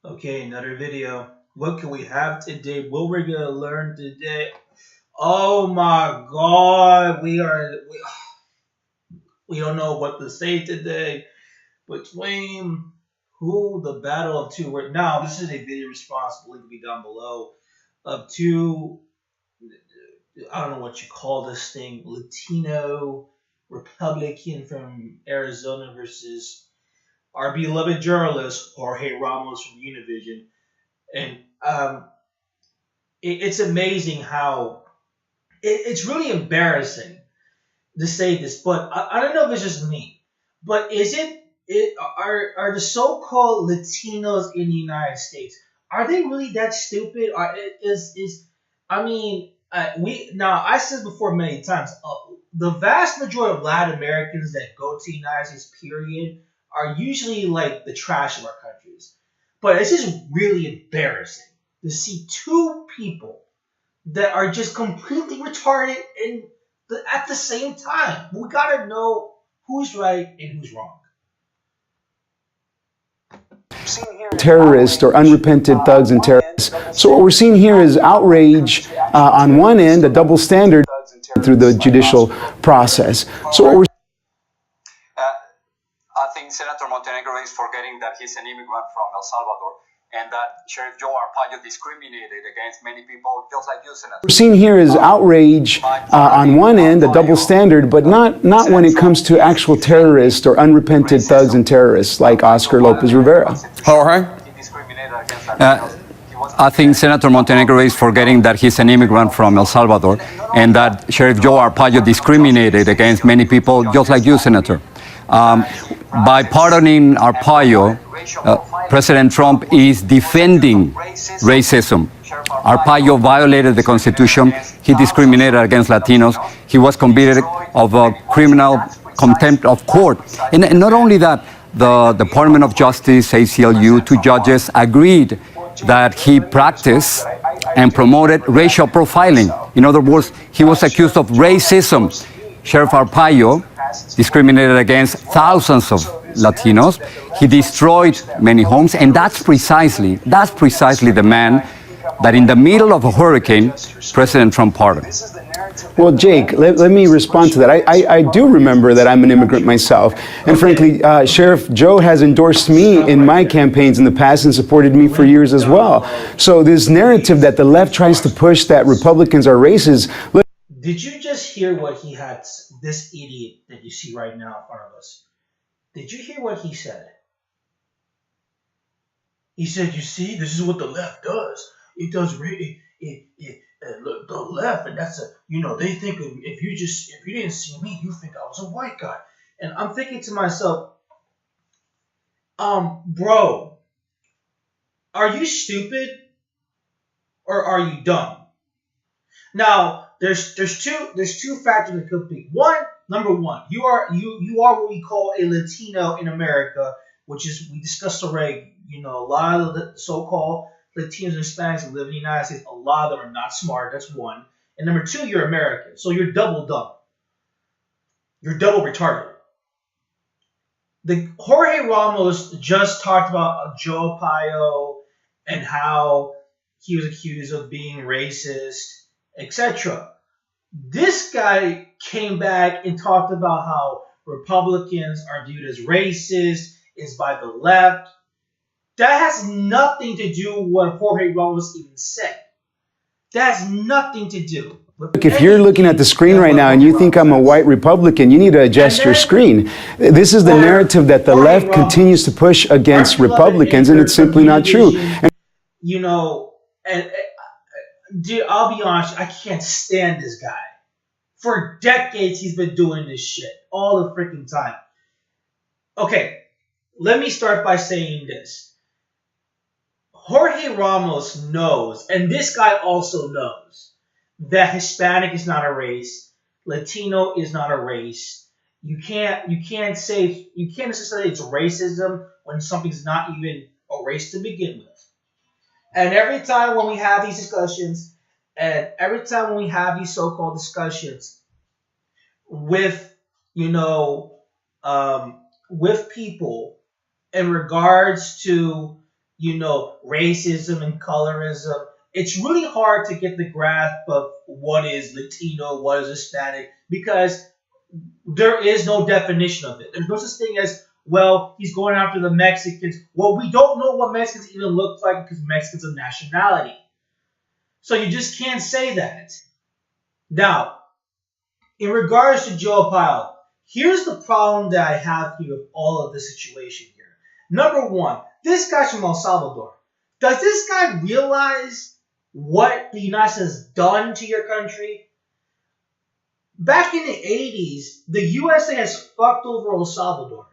Okay, another video. What can we have today? What we're gonna learn today? Oh my God, we don't know what to say today between who the battle of two. Now this is a video response. Link will be down below of two. I don't know what you call this thing. Latino Republican from Arizona versus our beloved journalist Jorge Ramos from Univision. And it's amazing how it's really embarrassing to say this, but I don't know if it's just me, but are the so-called Latinos in the United States, are they really that stupid? Is I mean, we now I said before many times, the vast majority of Latin Americans that go to the United States, period, are usually like the trash of our countries. But it's just really embarrassing to see two people that are just completely retarded and at the same time. We gotta know who's right and who's wrong. Terrorists or unrepented thugs and terrorists. So what we're seeing here is outrage on one end, a double standard through the judicial process. So what we're I think Senator Montenegro is forgetting that he's an immigrant from El Salvador and that Sheriff Joe Arpaio discriminated against many people, just like you, Senator. seeing here is outrage on one end, a double standard, but not when it comes to actual terrorists or unrepented thugs and terrorists like Oscar Lopez Rivera. Jorge? I think Senator Montenegro is forgetting that he's an immigrant from El Salvador and that Sheriff Joe Arpaio discriminated against many people, just like you, Senator. By pardoning Arpaio, President Trump is defending racism. Arpaio violated the Constitution. He discriminated against Latinos. He was convicted of a criminal contempt of court. And not only that, the Department of Justice, ACLU, two judges agreed that he practiced and promoted racial profiling. In other words, he was accused of racism. Sheriff Arpaio discriminated against thousands of Latinos. He destroyed many homes, and that's precisely the man that in the middle of a hurricane, President Trump pardoned. Well, Jake, let me respond to that. I do remember that I'm an immigrant myself. And frankly, Sheriff Joe has endorsed me in my campaigns in the past and supported me for years as well. So this narrative that the left tries to push that Republicans are racist. Did you just hear what he had, this idiot that you see right now in front of us? Did you hear what he said? He said, you see, this is what the left does. It does, look, the left, and that's they think if you didn't see me, you think I was a white guy. And I'm thinking to myself, bro, are you stupid or are you dumb? Now, there's two factors that could be. Number one, you are what we call a Latino in America, which is, we discussed already. A lot of the so-called Latinos and Hispanics that live in the United States, a lot of them are not smart. That's one. And number two, you're American, so you're double dumb. You're double retarded. The Jorge Ramos just talked about Joe Arpaio and how he was accused of being racist, etc. This guy came back and talked about how Republicans are viewed as racist, is by the left. That has nothing to do with what Jorge Ramos even said. That has nothing to do. Look, if you're looking at the screen right now and you think I'm a white Republican, you need to adjust your screen. This is the narrative that the left continues to push against Republicans, and it's simply not true. Dude, I'll be honest, I can't stand this guy. For decades, he's been doing this shit all the freaking time. Okay, let me start by saying this. Jorge Ramos knows, and this guy also knows, that Hispanic is not a race, Latino is not a race. You can't say it's racism when something's not even a race to begin with. And every time when we have these discussions, and every time when we have these so-called discussions with with people in regards to racism and colorism. It's really hard to get the grasp of what is Latino, what is Hispanic, because there is no definition of it. There's no such thing as, well, he's going after the Mexicans. Well, we don't know what Mexicans even look like because Mexicans are nationality. So you just can't say that. Now, in regards to Joe Arpaio, here's the problem that I have here with all of this situation here. Number one, this guy's from El Salvador. Does this guy realize what the United States has done to your country? Back in the 80s, the USA has fucked over El Salvador.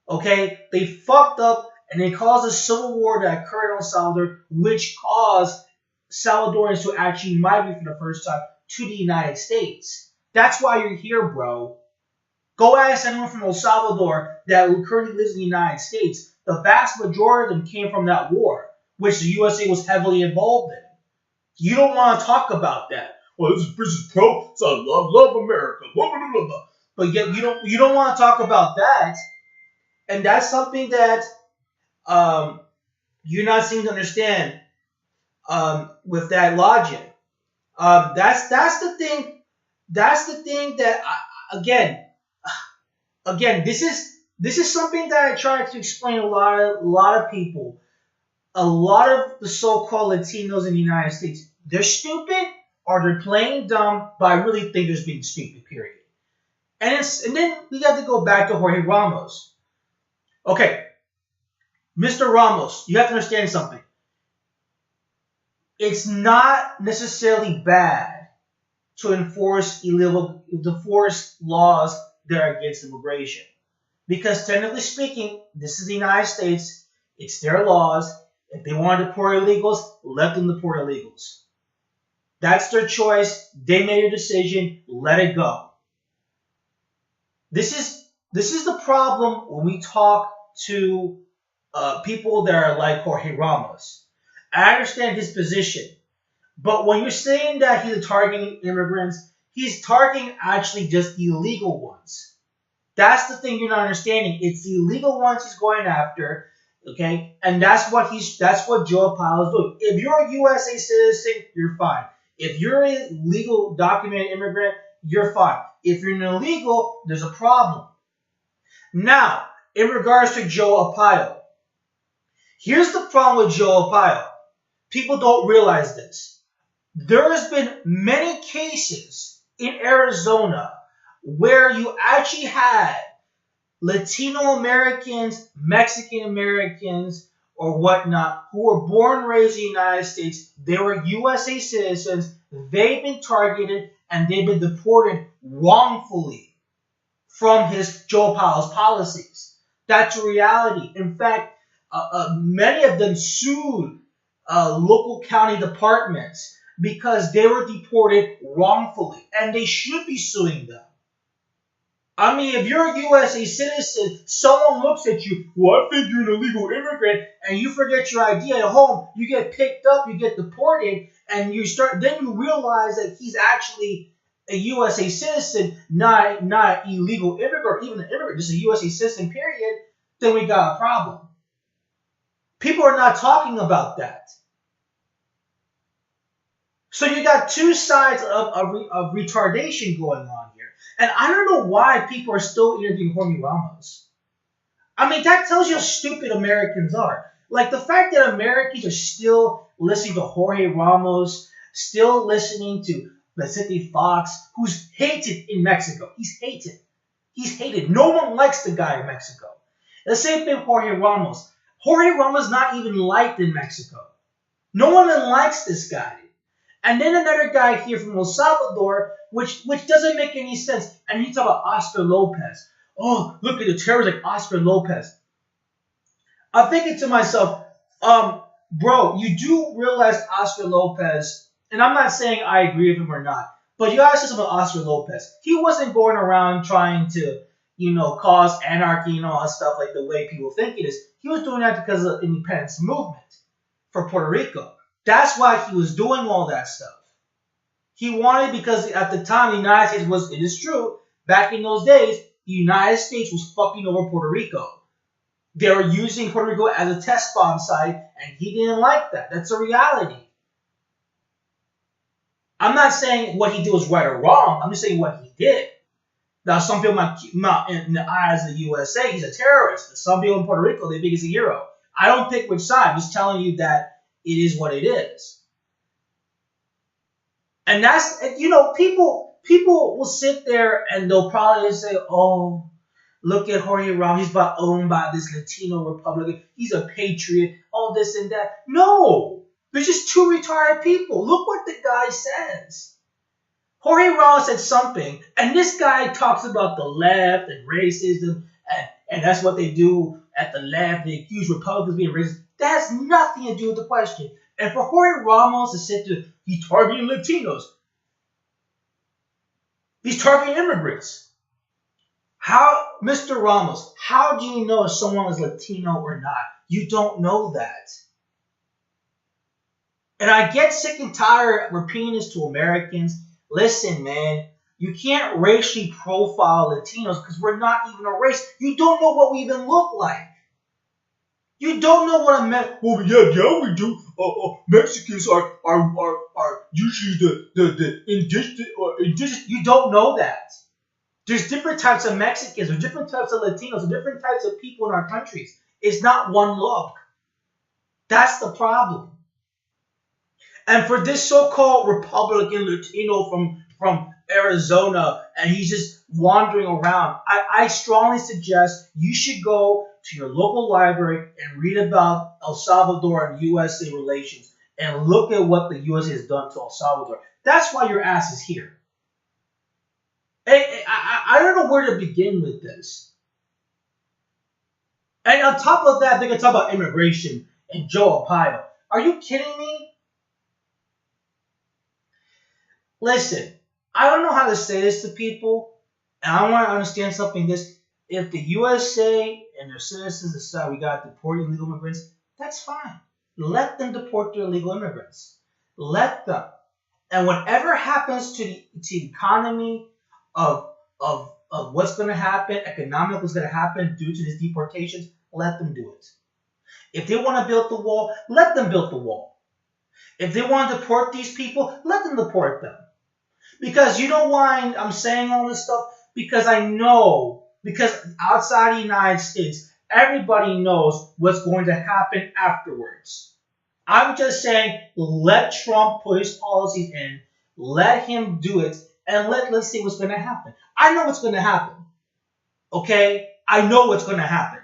Okay? They fucked up and they caused a civil war that occurred in El Salvador, which caused Salvadorans to actually migrate for the first time to the United States. That's why you're here, bro. Go ask anyone from El Salvador that currently lives in the United States. The vast majority of them came from that war, which the USA was heavily involved in. You don't want to talk about that. Well, this is pro, so I love America. Blah, blah, blah, blah. But yet you don't want to talk about that, and that's something that you're not seeming to understand with that logic. That's the thing. That's the thing that again, this is something that I try to explain to a lot of people. A lot of the so-called Latinos in the United States, they're stupid or they're playing dumb, but I really think they're being stupid, period. And then we got to go back to Jorge Ramos. Okay, Mr. Ramos, you have to understand something. It's not necessarily bad to enforce laws that are against immigration. Because technically speaking, this is the United States, it's their laws. If they want to deport illegals, let them deport illegals. That's their choice. They made a decision. Let it go. This is the problem when we talk to people that are like Jorge Ramos. I understand his position, but when you're saying that he's targeting immigrants, he's targeting actually just the illegal ones. That's the thing you're not understanding. It's the illegal ones he's going after. Okay, and that's what Joe Arpaio is doing. If you're a USA citizen, you're fine. If you're a legal documented immigrant, you're fine. If you're an illegal, there's a problem. Now, in regards to Joe Arpaio, here's the problem with Joe Arpaio. People don't realize this. There has been many cases in Arizona where you actually had Latino Americans, Mexican Americans, or whatnot, who were born and raised in the United States. They were USA citizens. They've been targeted and they've been deported wrongfully from Joe Arpaio's policies. That's a reality. In fact, many of them sued local county departments because they were deported wrongfully, and they should be suing them. I mean, if you're a USA citizen, someone looks at you, well, I think you're an illegal immigrant, and you forget your ID at home, you get picked up, you get deported, and then you realize that he's actually a USA citizen, not an illegal immigrant, or even an immigrant, just a USA citizen, period, then we got a problem. People are not talking about that. So you got two sides of retardation going on here. And I don't know why people are still interviewing Jorge Ramos. I mean, that tells you how stupid Americans are. Like, the fact that Americans are still listening to Jorge Ramos, still listening to Vicente Fox, who's hated in Mexico. He's hated. He's hated. No one likes the guy in Mexico. The same thing with Jorge Ramos. Jorge Ramos is not even liked in Mexico. No one even likes this guy. And then another guy here from El Salvador, which doesn't make any sense. And you talk about Oscar Lopez. Oh, look at the terrorist like Oscar Lopez. I'm thinking to myself, bro, you do realize Oscar Lopez, and I'm not saying I agree with him or not, but you gotta say something about Oscar Lopez. He wasn't going around trying to, cause anarchy and all that stuff like the way people think it is. He was doing that because of the independence movement for Puerto Rico. That's why he was doing all that stuff. He wanted, because at the time the United States it is true, back in those days, the United States was fucking over Puerto Rico. They were using Puerto Rico as a test bomb site, and he didn't like that. That's a reality. I'm not saying what he did was right or wrong. I'm just saying what he did. Now, some people might keep him out in the eyes of the USA. He's a terrorist. Some people in Puerto Rico, they think he's a hero. I don't pick which side. I'm just telling you that it is what it is. And that's, people will sit there and they'll probably say, oh, look at Jorge Ramos. He's owned by this Latino Republican. He's a patriot. All this and that. No. There's just two retired people. Look what the guy says. Jorge Ramos said something, and this guy talks about the left and racism, and that's what they do at the left. They accuse Republicans of being racist. That has nothing to do with the question. And for Jorge Ramos to sit there, he's targeting Latinos. He's targeting immigrants. Mr. Ramos, how do you know if someone is Latino or not? You don't know that. And I get sick and tired of repeating this to Americans. Listen, man, you can't racially profile Latinos because we're not even a race. You don't know what we even look like. You don't know what I meant. Oh, yeah, we do. Mexicans are usually the indigenous. You don't know that. There's different types of Mexicans. There's different types of Latinos. There's different types of people in our countries. It's not one look. That's the problem. And for this so-called Republican Latino from Arizona, and he's just wandering around, I strongly suggest you should go to your local library and read about El Salvador and USA relations and look at what the USA has done to El Salvador. That's why your ass is here. I don't know where to begin with this. And on top of that, they're going to talk about immigration and Joe Arpaio. Are you kidding me? Listen, I don't know how to say this to people, and I want to understand something. If the USA and their citizens decide we got to deport illegal immigrants, that's fine. Let them deport their illegal immigrants. Let them. And whatever happens to the economy of what's going to happen, economically what's going to happen due to these deportations, let them do it. If they want to build the wall, let them build the wall. If they want to deport these people, let them deport them. Because you know why I'm saying all this stuff? Because I know, because outside the United States, everybody knows what's going to happen afterwards. I'm just saying, let Trump put his policies in, let him do it, and let's see what's going to happen. I know what's going to happen. Okay? I know what's going to happen.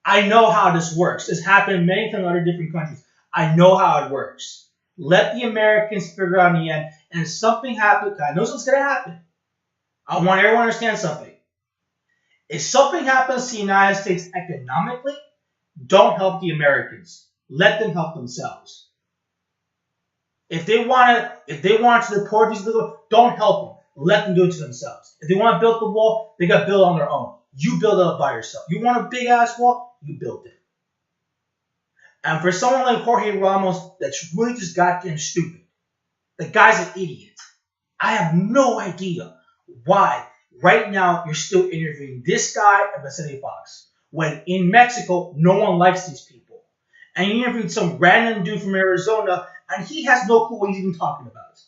I know how this works. This happened many times in other different countries. I know how it works. Let the Americans figure out in the end. And if something happens, I know something's going to happen. I want everyone to understand something. If something happens to the United States economically, don't help the Americans. Let them help themselves. If they want to deport these people, don't help them. Let them do it to themselves. If they want to build the wall, they got to build it on their own. You build it up by yourself. You want a big ass wall? You build it. And for someone like Jorge Ramos that's really just goddamn stupid, the guy's an idiot. I have no idea why right now you're still interviewing this guy and Vicente Fox when in Mexico no one likes these people. And you interviewed some random dude from Arizona and he has no clue what he's even talking about.